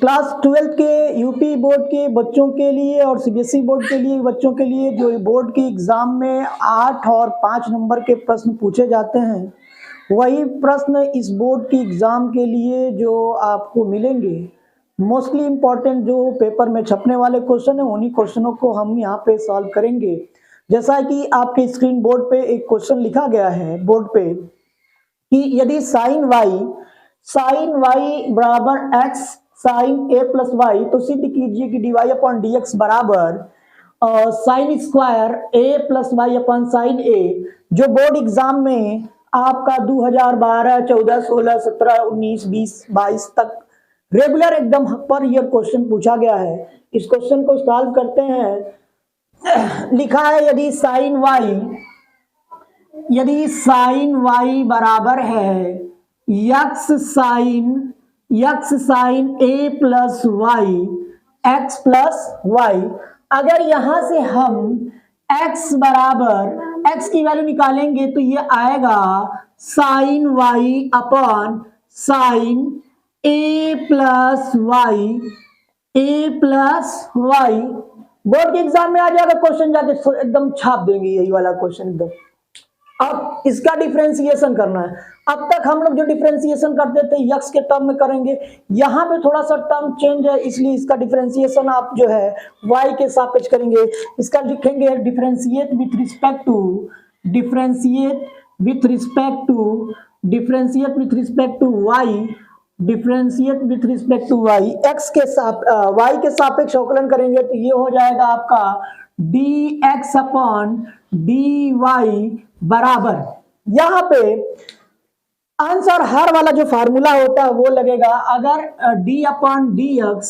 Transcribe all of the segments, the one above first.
Class 12 के UP board के बच्चों के लिए और सीबीएसई बोर्ड के लिए बच्चों के लिए जो बोर्ड की एग्जाम में 8 और 5 नंबर के प्रश्न पूछे जाते हैं, वही प्रश्न इस बोर्ड की एग्जाम के लिए जो आपको मिलेंगे। मोस्टली इम्पॉर्टेंट जो पेपर में छपने वाले क्वेश्चन है, उन्हीं क्वेश्चनों को हम यहाँ पे सॉल्व करेंगे। जैसा कि आपके स्क्रीन बोर्ड पे एक क्वेश्चन लिखा गया है बोर्ड पे कि यदि साइन वाई बराबर एक्स साइन ए प्लस वाई, तो सिद्ध कीजिए कि d y upon d x बराबर sine square A plus y upon sine a. जो बोर्ड एग्जाम में आपका 2012, 14, 16, 17, 19, 20, 22 तक रेगुलर एकदम पर यह क्वेश्चन पूछा गया है। इस क्वेश्चन को सॉल्व करते हैं। लिखा है यदि साइन वाई बराबर है यक्स साइन ए plus Y X plus Y. अगर यहां से हम x बराबर x की वैल्यू निकालेंगे तो ये आएगा साइन वाई अपॉन साइन ए प्लस वाई बोर्ड के एग्जाम में आ जाएगा क्वेश्चन, जाके एकदम छाप देंगे यही वाला क्वेश्चन एकदम। अब इसका डिफरेंशिएशन करना है। अब तक हम लोग जो डिफरेंशिएशन करते थे यक्स के टर्म में करेंगे, यहाँ पे थोड़ा सा टर्म चेंज है, इसलिए इसका डिफरेंशिएशन आप जो है y के सापेक्ष करेंगे। इसका लिखेंगे differentiate with respect to y x के y के सापेक्ष अवकलन करेंगे तो ये हो जाएगा आपका dx अपॉन dy बराबर, यहाँ पे अंश और हर वाला जो फार्मूला होता है वो लगेगा। अगर d अपॉन dx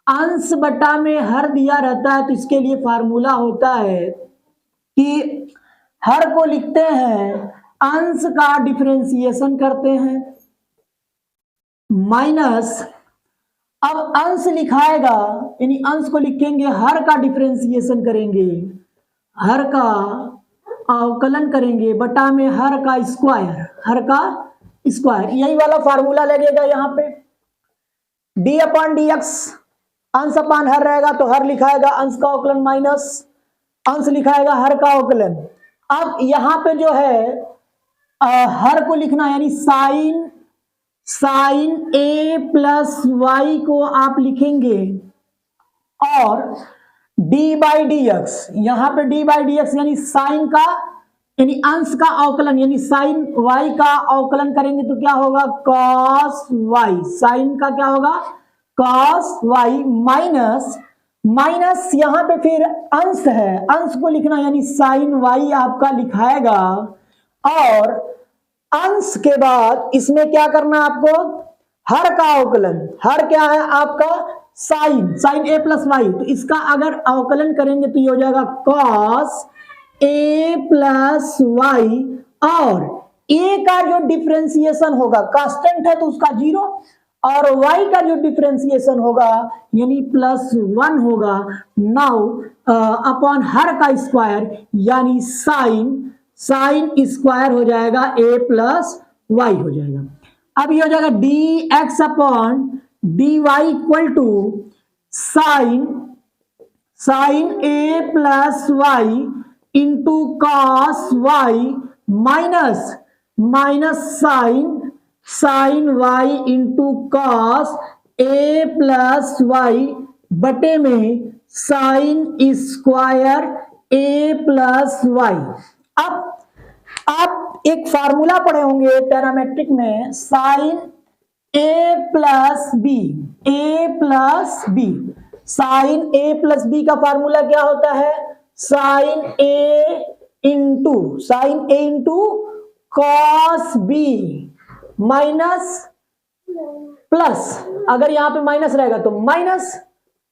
अंश बटा में हर दिया रहता है तो इसके लिए फार्मूला होता है कि हर को लिखते हैं, अंश का डिफरेंशिएशन करते हैं माइनस, अब अंश लिखाएगा यानी अंश को लिखेंगे, हर का डिफरेंशिएशन करेंगे, हर का अवकलन करेंगे बटा में हर का स्क्वायर, यही वाला फार्मूला लगेगा। यहाँ पे d अपॉन डी एक्स अंश अपान हर रहेगा तो हर लिखाएगा अंश का अवकलन माइनस अंश लिखाएगा हर का अवकलन। अब यहाँ पे जो है हर को लिखना यानी साइन ए प्लस वाई को आप लिखेंगे और d बाई डी एक्स, यहाँ पे d बाई डी एक्स यानी साइन का यानी अंश का अवकलन यानी साइन y का अवकलन करेंगे तो क्या होगा cos y, साइन का क्या होगा cos y माइनस यहाँ पे फिर अंश है, अंश को लिखना यानी साइन y आपका लिखाएगा और अंश के बाद इसमें क्या करना आपको, हर का अवकलन, हर क्या है आपका साइन ए प्लस वाई, तो इसका अगर अवकलन करेंगे तो ये हो जाएगा cos ए प्लस वाई और ए का जो डिफरेंशिएशन होगा कांस्टेंट है तो उसका 0 और y का जो डिफरेंशिएशन होगा यानी +1 होगा। नाउ अपॉन हर का स्क्वायर यानी साइन स्क्वायर हो जाएगा a प्लस वाई हो जाएगा। अब ये हो जाएगा dx upon dy equal to sine A plus Y into cos Y minus sine Y into cos A plus Y बटे में साइन स्क्वायर ए प्लस वाई। अब आप एक फार्मूला पढ़े होंगे पैरामेट्रिक में, साइन ए प्लस बी, साइन ए प्लस बी का formula क्या होता है, sine A into cos B minus plus, अगर यहां पे माइनस रहेगा तो minus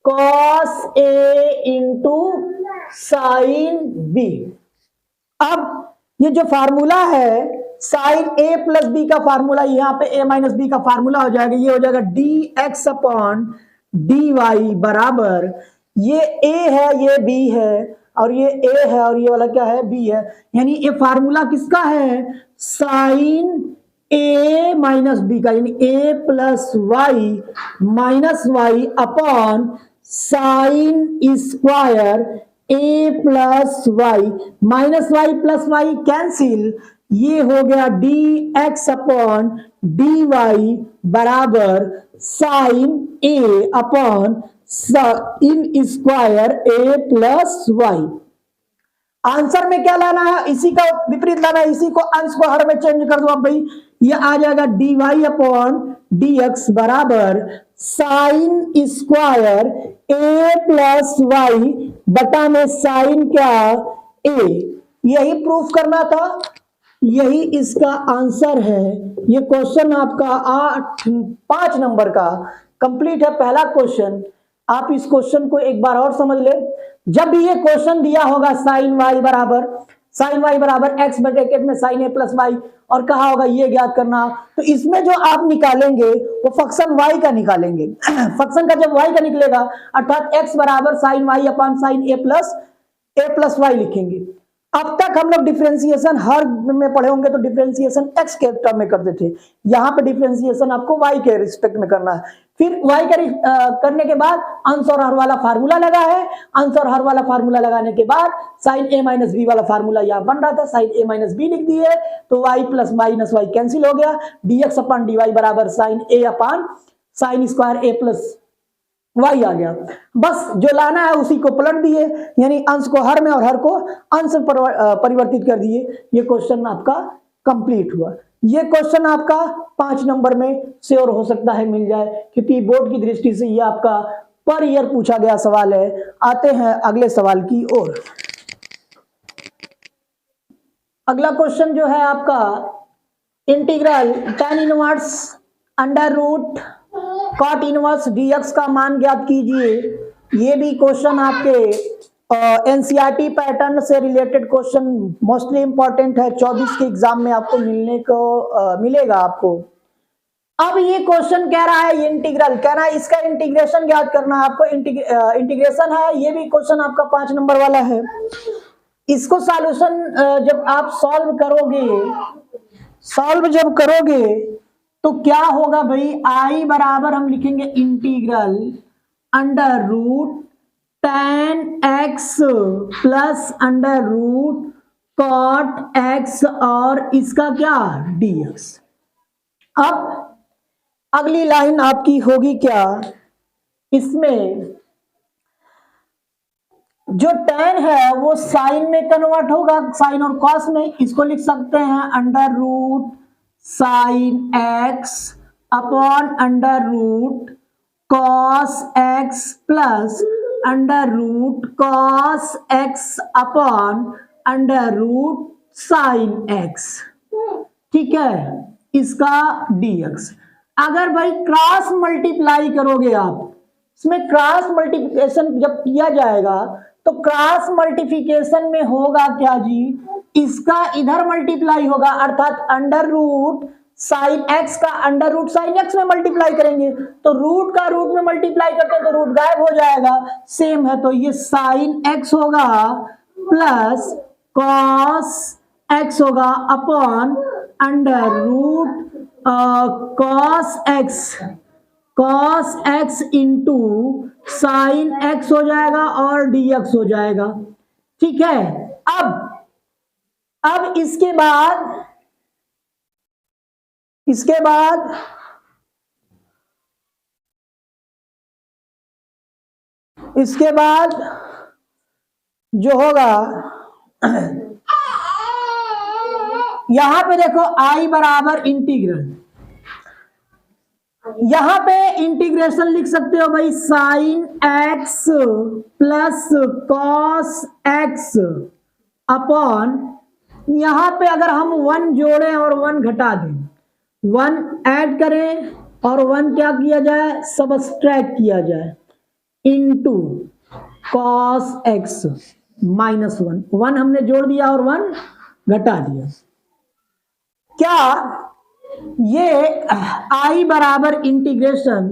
cos A into sine B. अब ये जो फार्मूला है साइन ए प्लस बी का फार्मूला, यहाँ पे ए माइनस बी का फार्मूला हो जाएगा, ये हो जाएगा dx अपॉन dy बराबर, ये a है ये b है और ये a है और ये वाला क्या है b है, यानी ये फार्मूला किसका है, साइन ए माइनस बी का, यानी A plus Y minus Y upon sine square A plus Y, minus Y plus Y cancel, ये हो गया D x upon D Y बराबर साइन ए अपॉन साइन स्क्वायर ए प्लस वाई। आंसर में क्या लाना है, इसी का विपरीत लाना है, इसी को अंश को हर में चेंज कर दो। अब भाई ये आ जाएगा d y upon d x बराबर साइन स्क्वायर ए प्लस वाई बटा में साइन क्या ए। यही प्रूफ करना था, यही इसका आंसर है। ये क्वेश्चन आपका 5 नंबर का कंप्लीट है, पहला क्वेश्चन। आप इस क्वेश्चन को एक बार और समझ ले। जब भी ये क्वेश्चन दिया होगा साइन वाई बराबर एक्स ब्रैकेट में साइन ए प्लस वाई और कहा होगा ये ज्ञात करना, तो इसमें जो आप निकालेंगे वो फंक्शन वाई का निकालेंगे। फंक्शन का जब वाई का निकलेगा अर्थात एक्स बराबर साइन वाई अपॉन साइन ए प्लस वाई लिखेंगे। अब तक हम लोग डिफरेंशिएशन हर में पढ़े होंगे तो डिफरेंशिएशन एक्स के टर्म में करते थे, यहाँ पे डिफरेंशिएशन आपको वाई के रिस्पेक्ट में करना है। फिर वाई करने के बाद अंश और हर वाला फार्मूला लगा है, अंश और हर वाला फार्मूला लगाने के बाद साइन ए माइनस बी वाला फार्मूला यहाँ बन रहा था, साइन ए माइनस बी लिख दिए तो y plus minus y cancel हो गया, D x upon D Y बराबर साइन ए अपॉन साइन स्क्वायर ए प्लस वाई आ गया। बस जो लाना है उसी को पलट दिए, यानी अंश को हर में और हर को अंश में परिवर्तित कर दिए। ये क्वेश्चन आपका कंप्लीट हुआ। ये क्वेश्चन आपका 5 नंबर में श्योर हो सकता है मिल जाए, क्योंकि बोर्ड की दृष्टि से ये आपका पर ईयर पूछा गया सवाल है। आते हैं अगले सवाल की ओर। अगला क्वेश्चन जो है आपका integral tan inverse under root cot inverse dx का मान ज्ञात कीजिए। ये भी क्वेश्चन आपके एनसीईआरटी पैटर्न से रिलेटेड क्वेश्चन मोस्टली इंपॉर्टेंट है, 24 के एग्जाम में आपको मिलेगा आपको। अब ये क्वेश्चन कह रहा है, ये इंटीग्रल कह रहा है, इसका इंटीग्रेशन ज्ञात करना है आपको। इंटीग्रेशन है, ये भी क्वेश्चन आपका 5 नंबर वाला है। इसको सॉल्यूशन जब आप सॉल्व जब करोगे तो क्या होगा भाई, आई बराबर हम लिखेंगे integral under root tan x plus under root cot x और इसका क्या dx। अब अगली लाइन आपकी होगी क्या, इसमें जो tan है वो साइन में कन्वर्ट होगा, साइन और कॉस में। इसको लिख सकते हैं under root sine x upon under root cos x plus under root cos x upon under root sine x, ठीक है, इसका dx। अगर भाई क्रॉस मल्टीप्लाई करोगे आप, इसमें क्रॉस मल्टीप्लिकेशन जब किया जाएगा तो क्रॉस मल्टीप्लिकेशन में होगा क्या जी, इसका इधर मल्टीप्लाई होगा, अर्थात अंडर रूट साइन एक्स का अंडर रूट साइन एक्स में मल्टीप्लाई करेंगे तो रूट का रूट में मल्टीप्लाई करते हैं तो रूट गायब हो जाएगा, सेम है। तो ये साइन एक्स होगा प्लस कॉस एक्स होगा upon under root cos x into sine x हो जाएगा और dx हो जाएगा, ठीक है। अब इसके बाद जो होगा यहां पे देखो आई बराबर इंटीग्रल, यहां पे इंटीग्रेशन लिख सकते हो भाई sine x plus cos x upon, यहां पे अगर हम 1 जोड़ें और 1 घटा दें, 1 ऐड करें और 1 क्या किया जाए, सबट्रैक्ट किया जाए, इनटू कॉस एक्स माइनस 1 हमने जोड़ दिया और 1 घटा दिया। क्या ये आई बराबर इंटीग्रेशन,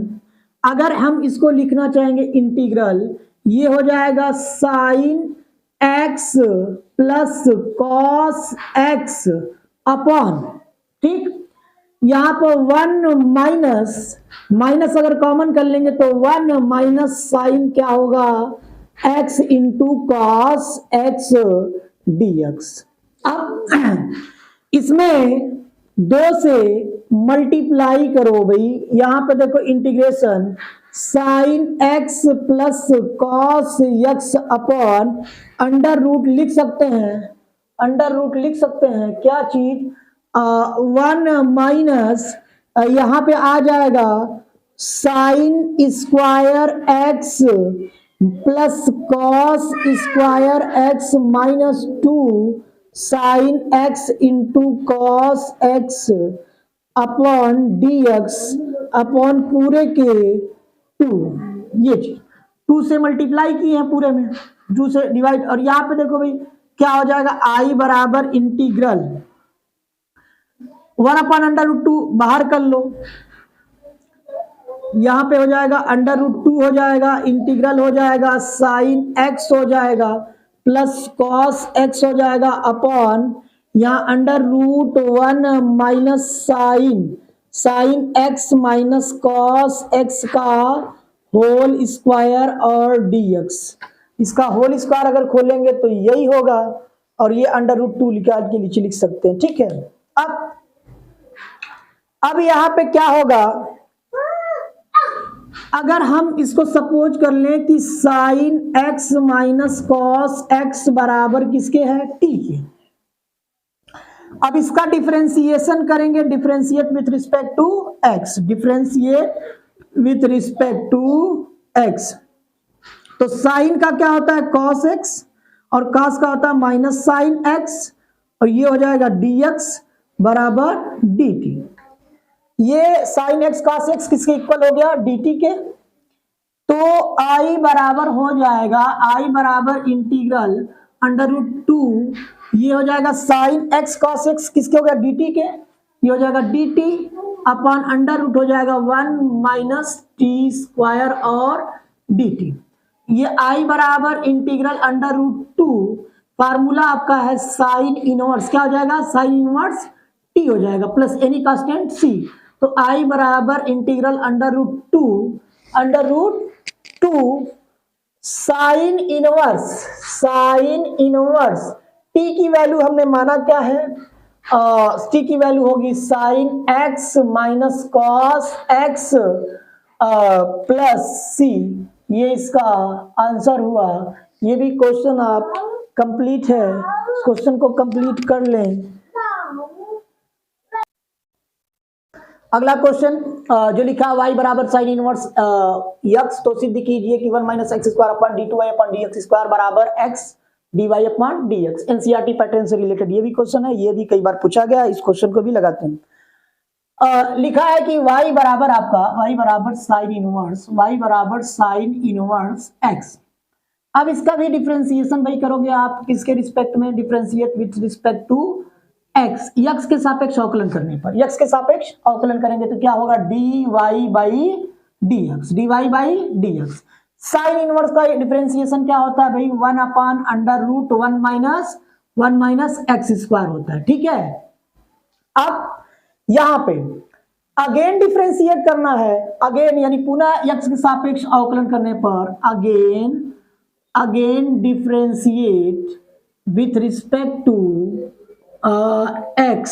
अगर हम इसको लिखना चाहेंगे इंटीग्रल, ये हो जाएगा sine x plus cos x upon, ठीक, यहाँ पर 1 माइनस माइनस अगर कॉमन कर लेंगे तो 1 माइनस साइन क्या होगा, x into cos x dx। अब इसमें 2 से मल्टीप्लाई करो भाई, यहां पे देखो integration sine x plus cos x upon under root लिख सकते हैं, अंडर रूट लिख सकते हैं क्या चीज, 1 माइनस यहां पे आ जाएगा sine square x plus cos square x minus 2 sine x into cos x upon dx upon पूरे के 2, ये चीज 2 से मल्टीप्लाई किए हैं पूरे में, 2 से डिवाइड, और यहां पे देखो भाई क्या हो जाएगा, i बराबर इंटीग्रल 1 अपॉन अंडर रूट 2 बाहर कर लो, यहां पे हो जाएगा अंडर रूट 2 हो जाएगा, इंटीग्रल हो जाएगा साइन एक्स हो जाएगा प्लस कॉस एक्स हो जाएगा अपॉन यहाँ under root 1 minus sine x minus cos x का होल स्क्वायर और dx, इसका होल स्क्वायर अगर खोलेंगे तो यही होगा, और ये अंडर रूट 2 निकाल के नीचे लिख सकते हैं, ठीक है। अब यहां पे क्या होगा, अगर हम इसको सपोज कर लें कि sine x minus cos x बराबर किसके है, t के, अब इसका डिफरेंशिएशन करेंगे, differentiate with respect to x, differentiate with respect to x, तो साइन का क्या होता है cos x और cos का होता है माइनस साइन x, और ये हो जाएगा dx बराबर dt, ये साइन एक्स cos एक्स किसके इक्वल हो गया, dt के, तो i बराबर हो जाएगा, i बराबर इंटीग्रल अंडर रूट 2, ये हो जाएगा साइन एक्स cos एक्स किसके हो गया, dt के, ये हो जाएगा dt अपॉन अंडर रूट हो जाएगा 1 माइनस टी स्क्वायर और dt, ये i बराबर इंटीग्रल अंडर रूट 2, फार्मूला आपका है साइन इनवर्स, क्या हो जाएगा, साइन इनवर्स t हो जाएगा प्लस एनी कांस्टेंट c, तो i बराबर integral under root 2 sine inverse t की वैल्यू हमने माना क्या है, t की वैल्यू होगी sine x minus cos x plus c, ये इसका आंसर हुआ। ये भी क्वेश्चन आप कंप्लीट है, क्वेश्चन को कंप्लीट कर लें। अगला क्वेश्चन जो लिखा y बराबर साइन इनवर्स x, तो सिद्ध कीजिए कि 1 minus x square upon d2y upon dx square बराबर x dy upon dx, NCERT pattern से रिलेटेड ये भी क्वेश्चन है, ये भी कई बार पूछा गया, इस क्वेश्चन को भी लगाते हैं। लिखा है कि y बराबर आपका y बराबर साइन इनवर्स x, अब इसका भी डिफरेंशिएशन भाई करोगे आप किसके रिस्पेक्ट में, differentiate with respect to x, x के सापेक्ष अवकलन करने पर, x के सापेक्ष अवकलन करेंगे तो क्या होगा, dy by dx, sine inverse का डिफरेंशिएशन क्या होता है भाई, 1 upon under root 1 minus x square होता है, ठीक है। अब यहां पे अगेन डिफरेंशिएट करना है, अगेन यानी पुनः x के सापेक्ष अवकलन करने पर again differentiate with respect to x,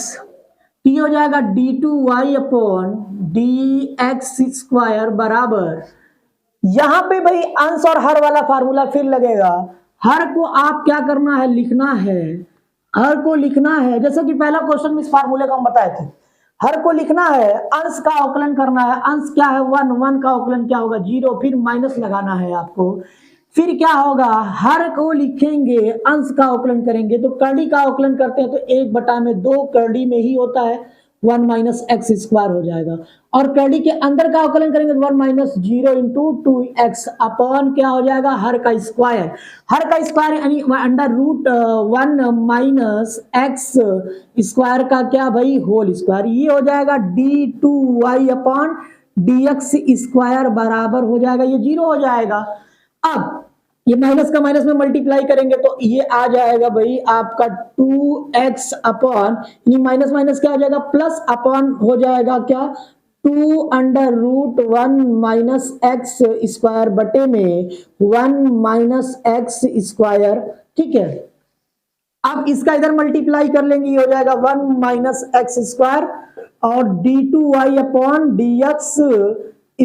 t हो जाएगा d2y अपॉन dx स्क्वायर बराबर, यहां पे भाई अंश और हर वाला फार्मूला फिर लगेगा, हर को आप क्या करना है, लिखना है, हर को लिखना है, जैसे कि पहला क्वेश्चन में इस फार्मूले को हम बताए थे, हर को लिखना है, अंश का अवकलन करना है, अंश क्या है 1 का अवकलन क्या होगा 0, फिर माइनस लगाना है आपको, फिर क्या होगा, हर को लिखेंगे, अंश का अवकलन करेंगे, तो करड़ी का अवकलन करते हैं तो 1/2 करड़ी में ही होता है, 1 माइनस एक्स स्क्वायर हो जाएगा, और करड़ी के अंदर का अवकलन करेंगे 1 माइनस 0 इंटू 2x अपॉन क्या हो जाएगा, हर का स्क्वायर यानी under root 1 minus x square का क्या भाई, होल स्क्वायर, ये हो जाएगा d2y अपॉन dx स्क्वायर बराबर हो जाएगा, ये 0 हो जाएगा। अब ये माइनस का माइनस में मल्टीप्लाई करेंगे तो ये आ जाएगा भाई आपका 2x अपॉन, ये माइनस माइनस क्या हो जाएगा प्लस, अपॉन हो जाएगा क्या 2√1 माइनस एक्स स्क्वायर बटे में 1 माइनस एक्स स्क्वायर। ठीक है, अब इसका इधर मल्टीप्लाई कर लेंगे, ये हो जाएगा 1 माइनस एक्स स्क्वायर और d2y अपॉन dx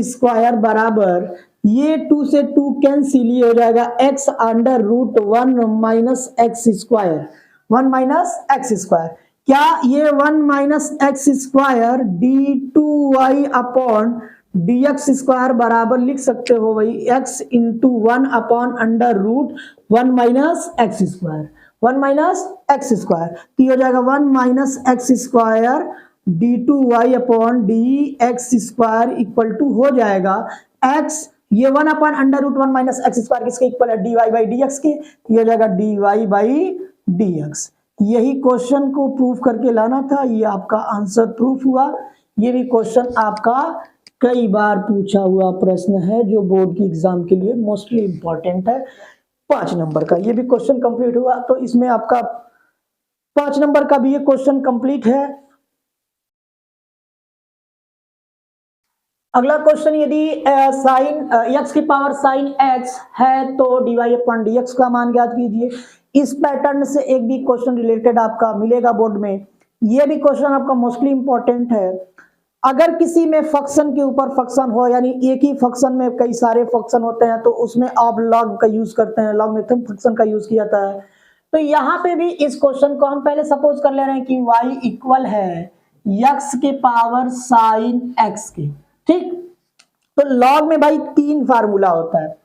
स्क्वायर बराबर, ये 2 से 2 कैंसिल, ये हो जाएगा x √1 minus x square, 1 minus x square. क्या ये 1 minus x square d2y upon dx square बराबर लिख सकते हो भाई x into 1 upon √1 minus x square, 1 minus x square, तो ये हो जाएगा 1 minus x square d2y upon dx square equal to हो जाएगा x, ये 1 अपॉन √1 माइनस एक्स स्क्वायर किसके इक्वल है, dy बाई dx के, ये हो जाएगा dy बाई dx। यही क्वेश्चन को प्रूफ करके लाना था, ये आपका आंसर प्रूफ हुआ। ये भी क्वेश्चन आपका कई बार पूछा हुआ प्रश्न है जो बोर्ड की एग्जाम के लिए मोस्टली इंपॉर्टेंट है। 5 नंबर का ये भी क्वेश्चन कंप्लीट हुआ, तो इसमें आपका 5 नंबर का भी ये क्वेश्चन कंप्लीट है। अगला क्वेश्चन, यदि साइन x की पावर साइन x है तो dy अपॉन dx का मान ज्ञात कीजिए। इस पैटर्न से एक भी क्वेश्चन रिलेटेड आपका मिलेगा बोर्ड में, ये भी क्वेश्चन आपका मोस्टली इंपॉर्टेंट है। अगर किसी में फंक्शन के ऊपर फंक्शन हो, यानी एक ही फंक्शन में कई सारे फंक्शन होते हैं तो उसमें आप लॉग का यूज करते हैं, लॉगरिथम फंक्शन का यूज किया जाता है। तो यहाँ पे भी इस क्वेश्चन को हम पहले सपोज कर ले रहे हैं कि y इक्वल है x के पावर साइन x के। ठीक, तो लॉग में भाई 3 फार्मूला होता है।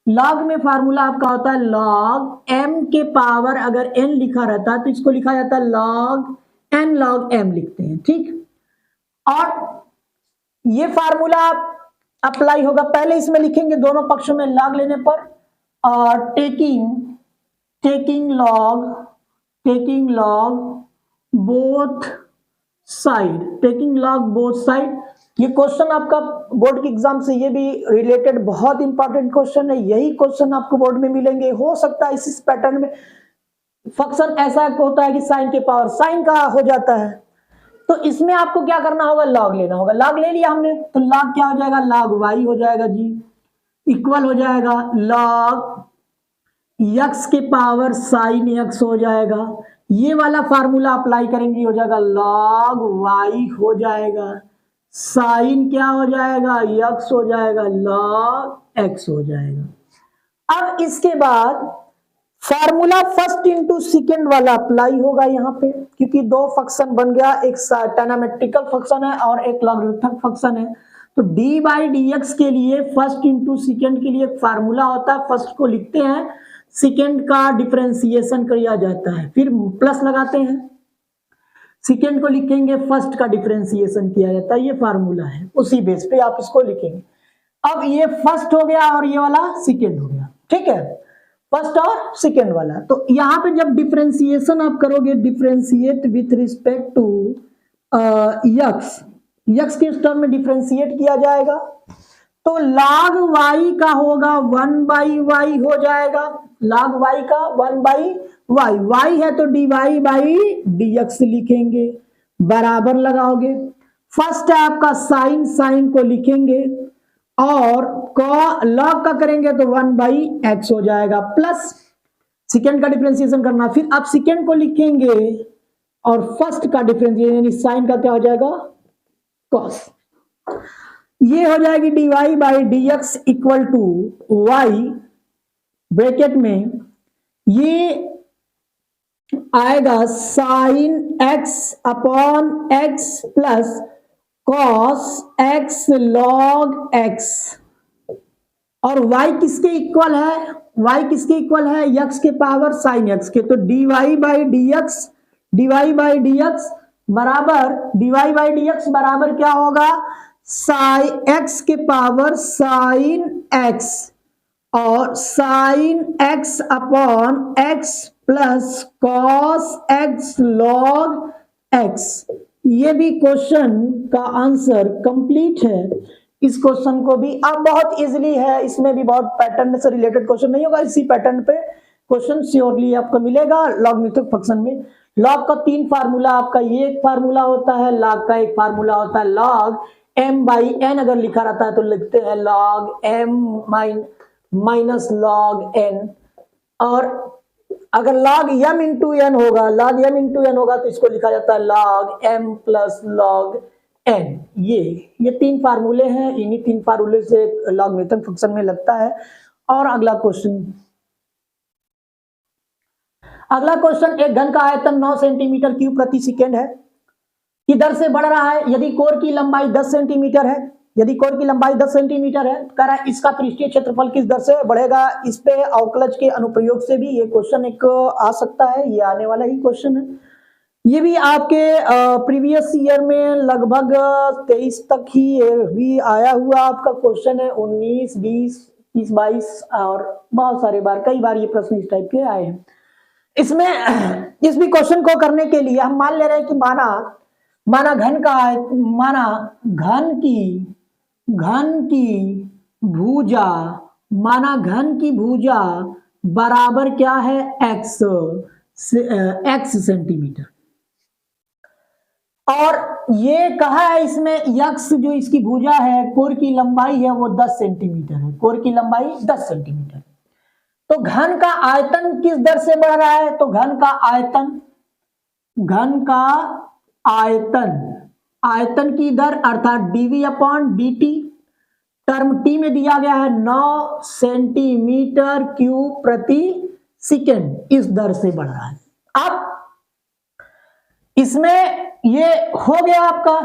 लॉग में फार्मूला आपका होता है लॉग m के पावर, अगर n लिखा रहता है तो इसको लिखा जाता है लॉग n लॉग m लिखते हैं। ठीक, और ये फार्मूला अप्लाई होगा, पहले इसमें लिखेंगे दोनों पक्षों में लॉग लेने पर, और टेकिंग लॉग बोथ साइड। ये क्वेश्चन आपका बोर्ड के एग्जाम से, ये भी रिलेटेड बहुत इंपॉर्टेंट क्वेश्चन है। यही क्वेश्चन आपको बोर्ड में मिलेंगे। हो सकता है इस पैटर्न में फंक्शन ऐसा होता है कि साइन के पावर साइन का हो जाता है, तो इसमें आपको क्या करना होगा, लॉग लेना होगा। लॉग ले लिया हमने, तो लॉग क्या हो जाएगा, लॉग y हो जाएगा जी, इक्वल हो जाएगा लॉग x के पावर साइन x हो जाएगा। ये वाला फार्मूला अप्लाई करेंगे, हो जाएगा लॉग y हो जाएगा, साइन क्या हो जाएगा, x हो जाएगा, लॉग x हो जाएगा। अब इसके बाद फार्मूला फर्स्ट इंटू सेकेंड वाला अप्लाई होगा यहाँ पे, क्योंकि 2 फंक्शन बन गया, एक ट्रिग्नोमेट्रिकल फंक्शन है और एक लॉगरिथमिक फंक्शन है। तो d बाई dx के लिए फर्स्ट इंटू सेकेंड के लिए एक फार्मूला होता है, फर्स्ट को लिखते हैं, सेकेंड का डिफरेंशिएशन किया जाता है, फिर प्लस लगाते हैं, सेकेंड को लिखेंगे, फर्स्ट का डिफरेंशिएशन किया जाता है। ये फार्मूला है, उसी बेस पे आप इसको लिखेंगे। अब ये फर्स्ट हो गया और ये वाला सेकेंड हो गया। ठीक है, फर्स्ट और सेकेंड वाला। तो यहाँ पे जब डिफरेंशिएशन आप करोगे, differentiate with respect to x के टर्म में डिफरेंशिएट किया जाएगा, तो log y का होगा 1 बाई वाई हो जाएगा, log y का 1 बाई वाई, y है तो dy बाई dx लिखेंगे, बराबर लगाओगे। फर्स्ट है आपका साइन को लिखेंगे और लॉग का करेंगे तो 1 बाई एक्स हो जाएगा, प्लस सेकेंड का डिफरेंशिएशन करना, फिर आप सेकेंड को लिखेंगे और फर्स्ट का डिफरेंशिएशन यानी साइन का क्या हो जाएगा, कॉस। ये हो जाएगी dy by dx equal to y bracket में, ये आएगा sine x upon x plus cos x log x, और y किसके इक्वल है, y किसके इक्वल है, x के पावर साइन x के। तो dy बाई dx बराबर क्या होगा, साइन x के पावर साइन x और sine x upon x plus cos x log x। ये भी क्वेश्चन का आंसर कंप्लीट है। इस क्वेश्चन को भी अब बहुत इजीली है, इसमें भी बहुत पैटर्न से रिलेटेड क्वेश्चन नहीं होगा, इसी पैटर्न पे क्वेश्चन श्योरली आपको मिलेगा लॉगरिथमिक फंक्शन में। लॉग का 3 फार्मूला, आपका ये एक फार्मूला होता है, लॉग का एक फार्मूला होता है लॉग m/n, अगर लिखा रहता है तो लिखते हैं log m minus log n, और अगर log m इंटू एन होगा, log m इंटू एन होगा तो इसको लिखा जाता है log m plus log n। ये 3 फार्मूले हैं, इन्हीं 3 फार्मूले से लॉगरिथमिक फंक्शन में लगता है। और अगला क्वेश्चन, एक घन का आयतन 9 सेंटीमीटर क्यूब प्रति सेकेंड है की दर से बढ़ रहा है यदि कोर की लंबाई 10 सेंटीमीटर है। यदि कोर की लंबाई 10 सेंटीमीटर है, कह रहा है इसका पृष्ठीय क्षेत्रफल किस दर से बढ़ेगा। इस पे अवकलज के अनुप्रयोग से भी ये क्वेश्चन एक आ सकता है, ये आने वाला ही क्वेश्चन है। ये भी आपके प्रीवियस ईयर में लगभग 23 तक ही भी आया हुआ आपका क्वेश्चन है। 19, 20, 21, 22 और बहुत सारे बार, कई बार ये प्रश्न इस टाइप के आए हैं। इसमें इस भी क्वेश्चन को करने के लिए हम मान ले रहे हैं कि माना घन की भुजा बराबर क्या है x सेंटीमीटर, और ये कहा है इसमें x जो इसकी भुजा है, कोर की लंबाई है वो 10 सेंटीमीटर है, कोर की लंबाई 10 सेंटीमीटर। तो घन का आयतन किस दर से बढ़ रहा है, तो घन का आयतन की दर अर्थात dv/dt, टर्म t में दिया गया है 9 सेंटीमीटर क्यूब प्रति सेकेंड, इस दर से बढ़ रहा है। अब इसमें ये हो गया आपका,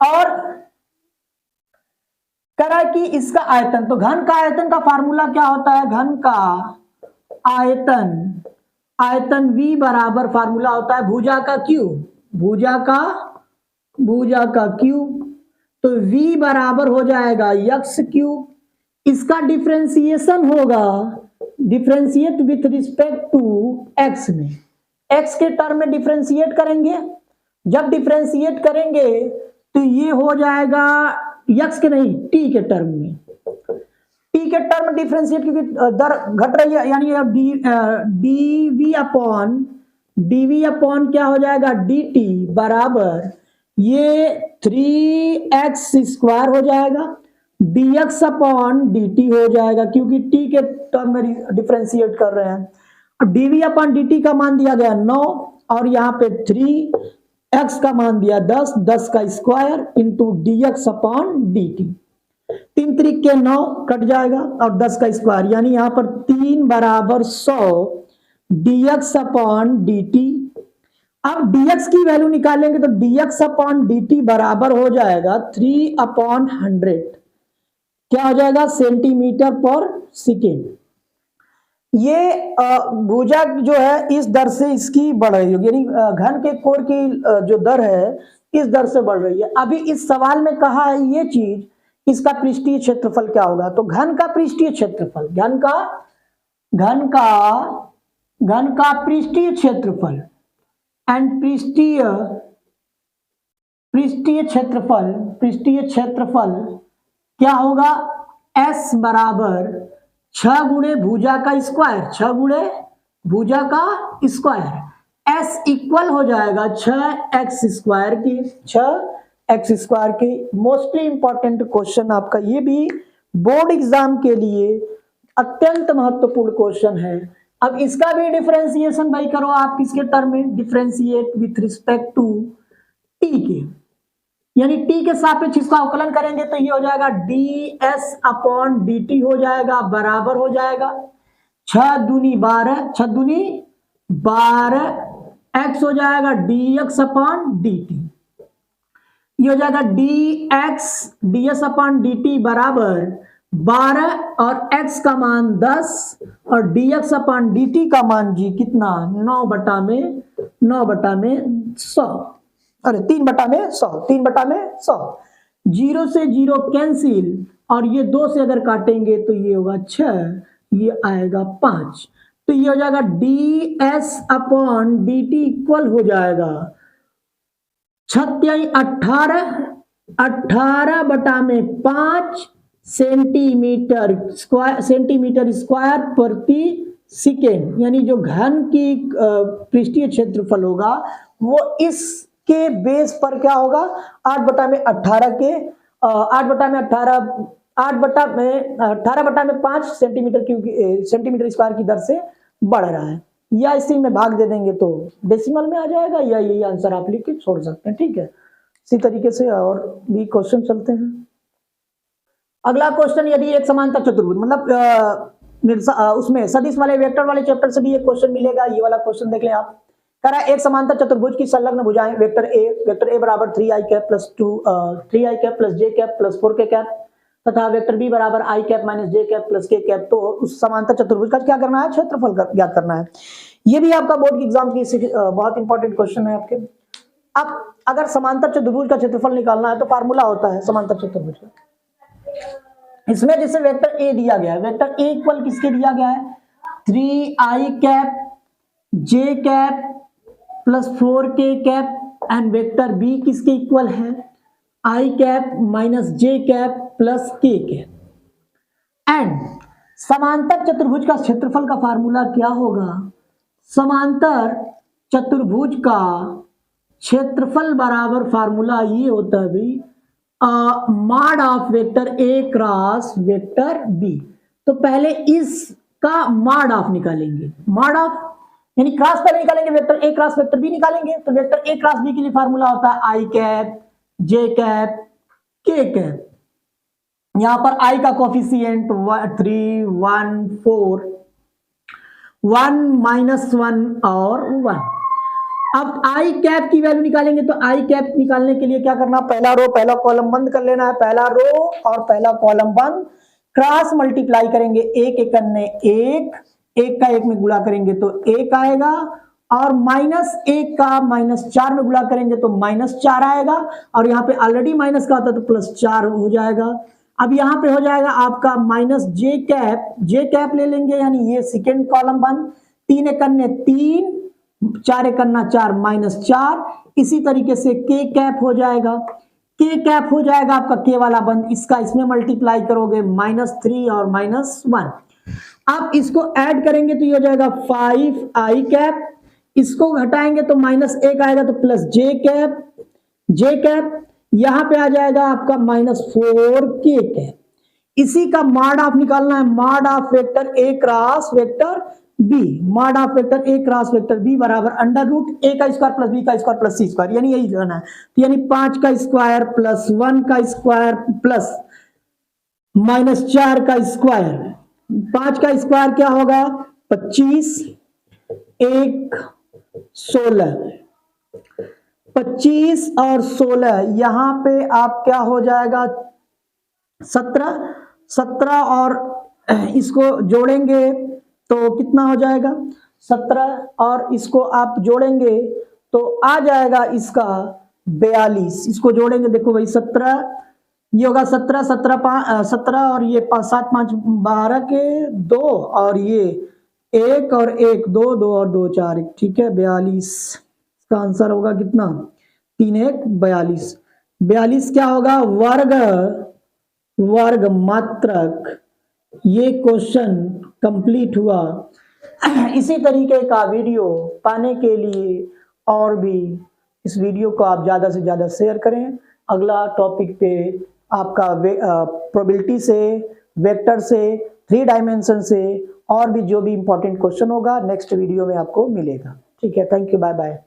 और करा कि इसका आयतन, तो घन का आयतन का फार्मूला क्या होता है, घन का आयतन v बराबर फार्मूला होता है भुजा का क्यूब, तो v बराबर हो जाएगा x क्यूब, इसका डिफरेंशिएशन होगा, differentiate with respect to x में, x के टर्म में डिफरेंशिएट करेंगे। जब डिफरेंशिएट करेंगे तो ये हो जाएगा x के नहीं t के टर्म में, t के टर्म डिफरेंशिएट क्योंकि दर घट रही है, यानी dv अपॉन क्या हो जाएगा dt बराबर ये 3x² हो जाएगा, dx अपॉन dt हो जाएगा क्योंकि t के टर्म में डिफरेंशिएट कर रहे हैं। और dv अपॉन dt का मान दिया गया 9 और यहाँ पे 3x का मान दिया 10 का square into dx upon dt, 3 त्रिक के 9 कट जाएगा और 10 का स्क्वायर, यानी यहाँ पर 3 बराबर 100 dx अपॉन dt। अब dx की वैल्यू निकालेंगे तो dx अपॉन dt बराबर हो जाएगा 3/100, क्या हो जाएगा सेंटीमीटर पर सेकेंड। ये भुजा जो है इस दर से इसकी बढ़ रही होगी, यानी घन के कोर की जो दर है इस दर से बढ़ रही है। अभी इस सवाल में कहा है ये चीज, इसका पृष्ठीय क्षेत्रफल क्या होगा, तो घन का पृष्ठीय क्षेत्रफल, घन का पृष्ठीय क्षेत्रफल एंड पृष्ठीय क्षेत्रफल क्या होगा, S बराबर 6 गुणे भुजा का स्क्वायर, 6 गुणे भुजा का स्क्वायर, S इक्वल हो जाएगा 6x² की। मोस्टली इंपॉर्टेंट क्वेश्चन आपका ये भी बोर्ड एग्जाम के लिए अत्यंत महत्वपूर्ण क्वेश्चन है। अब इसका भी डिफरेंशिएशन भाई करो आप किसके टर्म में, differentiate with respect to t के, यानी t के सापेक्ष इसका अवकलन करेंगे तो ये हो जाएगा ds अपॉन dt हो जाएगा, बराबर हो जाएगा 6 दूनी 12 x हो जाएगा dx अपॉन dt, ये हो जाएगा ds अपॉन dt बराबर 12 और x का मान 10 और dx अपॉन dt का मान जी कितना 9/100, अरे 3/100, 0 से 0 कैंसिल और ये 2 से अगर काटेंगे तो ये होगा 6, ये आएगा 5, तो ये हो जाएगा ds अपॉन dt इक्वल हो जाएगा 6×18 18/5 सेंटीमीटर स्क्वायर प्रति सेकेंड, यानी जो घन की पृष्ठीय क्षेत्रफल होगा वो इसके बेस पर क्या होगा, 8/18 के 18/5 सेंटीमीटर स्क्वायर की दर से बढ़ रहा है। या इसी में भाग दे देंगे तो डेसिमल में आ जाएगा, या यही आंसर आप लिख के छोड़ सकते हैं। ठीक है, इसी तरीके से और भी क्वेश्चन चलते हैं। अगला क्वेश्चन, यदि एक समांतर चतुर्भुज, मतलब उसमें सदिश वाले वेक्टर वाले चैप्टर से भी एक क्वेश्चन मिलेगा। ये वाला क्वेश्चन देख लें आप। कह रहा है एक समांतर चतुर्भुज की संलग्न भुजाएं वेक्टर ए बराबर 3i cap plus 3i cap plus j cap plus 4k cap तथा वेक्टर बी बराबर i cap minus j cap plus k cap. तो उस समांतर चतुर्भुज का क्या करना है, क्षेत्रफल ज्ञात करना है। ये भी आपका बोर्ड की एग्जाम की बहुत इंपॉर्टेंट क्वेश्चन है आपके। अब अगर समांतर चतुर्भुज का क्षेत्रफल निकालना है तो फार्मूला होता है समांतर चतुर्भुज का। इसमें जैसे वेक्टर ए दिया गया है, वेक्टर ए इक्वल किसके दिया गया है, 3i cap j cap plus 4k cap and vector B किसके इक्वल है, i cap minus j cap plus k cap. And समांतर चतुर्भुज का क्षेत्रफल का फार्मूला क्या होगा, समांतर चतुर्भुज का क्षेत्रफल बराबर फार्मूला ये होता है भाई mod of vector A cross vector B. तो पहले इसका मॉड ऑफ निकालेंगे, मॉड ऑफ यानी क्रॉस पहले निकालेंगे, vector A cross vector B निकालेंगे। तो वेक्टर ए क्रॉस बी के लिए फार्मूला होता है आई कैप जे कैप के कैप। यहां पर आई का कोफिशिएंट 3 1 4 1 -1 और 1। अब आई कैप की वैल्यू निकालेंगे तो आई कैप निकालने के लिए क्या करना, पहला रो पहला कॉलम बंद कर लेना है, पहला रो और पहला कॉलम बंद, क्रॉस मल्टीप्लाई करेंगे, एक एक करने एक का एक में गुणा करेंगे तो एक आएगा, और माइनस एक का -4 में गुणा करेंगे तो -4 आएगा, और यहाँ पे ऑलरेडी माइनस का होता है तो +4 हो जाएगा। अब यहाँ पे हो जाएगा आपका माइनस जे कैप ले लेंगे, यानी ये सेकेंड कॉलम बंद, 3 एक करने 3 4 एक करना 4 -4। इसी तरीके से के कैप हो जाएगा, के कैप हो जाएगा आपका के वाला बंद, इसका इसमें मल्टीप्लाई करोगे -3 और -1। आप इसको ऐड करेंगे तो ये हो जाएगा 5i कैप, इसको घटाएंगे तो -1 आएगा तो प्लस जे कैप, यहां पे आ जाएगा आपका -4k कैप। इसी का मॉड ऑफ निकालना है, mod of vector A cross vector B, mod of vector A cross vector B बराबर √a का स्क्वायर प्लस b का स्क्वायर प्लस c स्क्वायर, यानी यही जाना है। तो यानी 5 का स्क्वायर प्लस 1 का स्क्वायर प्लस -4 का स्क्वायर, 5 का स्क्वायर क्या होगा 25, 1 16, 25 और 16, यहां पे आप क्या हो जाएगा 17 और इसको जोड़ेंगे तो कितना हो जाएगा 17, और इसको आप जोड़ेंगे तो आ जाएगा इसका 42, इसको जोड़ेंगे देखो भाई 17, ये होगा 17 और ये 5 7 5 12 के 2 और ये 1 और 1 2 2 और 2 4 1, ठीक है 42। इसका आंसर होगा कितना 3 1 42। 42 क्या होगा वर्ग मात्रक। ये क्वेश्चन कंप्लीट हुआ। इसी तरीके का वीडियो पाने के लिए और भी इस वीडियो को आप ज़्यादा से ज़्यादा शेयर करें। अगला टॉपिक पे आपका प्रोबेबिलिटी से, वेक्टर से, 3 डायमेंशन से और भी जो भी इंपॉर्टेंट क्वेश्चन होगा नेक्स्ट वीडियो में आपको मिलेगा। ठीक है, थैंक यू, बाय बाय।